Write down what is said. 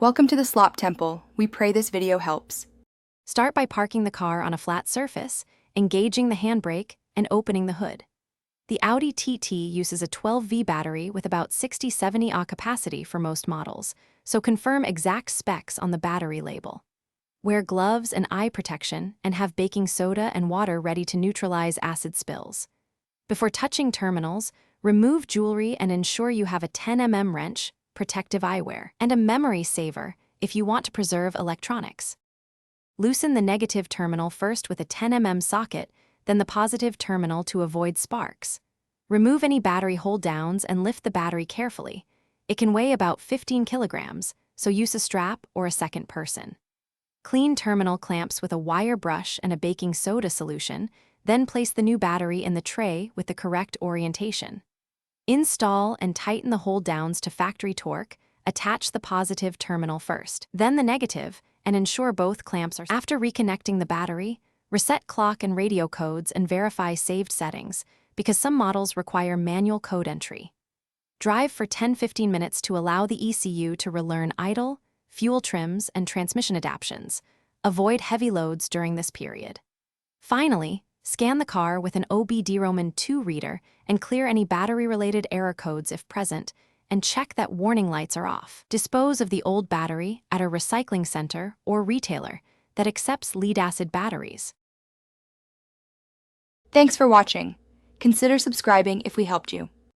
Welcome to the Slop Temple. We pray this video helps. Start by parking the car on a flat surface, engaging the handbrake, and opening the hood. The Audi TT uses a 12V battery with about 60-70 Ah capacity for most models, so confirm exact specs on the battery label. Wear gloves and eye protection and have baking soda and water ready to neutralize acid spills. Before touching terminals, remove jewelry and ensure you have a 10mm wrench, protective eyewear, and a memory saver if you want to preserve electronics. Loosen the negative terminal first with a 10mm socket, then the positive terminal to avoid sparks. Remove any battery hold-downs and lift the battery carefully. It can weigh about 15 kilograms, so use a strap or a second person. Clean terminal clamps with a wire brush and a baking soda solution, then place the new battery in the tray with the correct orientation. Install and tighten the hold-downs to factory torque. Attach the positive terminal first, then the negative, and ensure both clamps are. After reconnecting the battery, reset clock and radio codes and verify saved settings, because some models require manual code entry. Drive for 10-15 minutes to allow the ECU to relearn idle, fuel trims, and transmission adaptations. Avoid heavy loads during this period. Finally, scan the car with an OBD-ROMAN2 reader and clear any battery-related error codes if present, and check that warning lights are off. Dispose of the old battery at a recycling center or retailer that accepts lead-acid batteries. Thanks for watching. Consider subscribing if we helped you.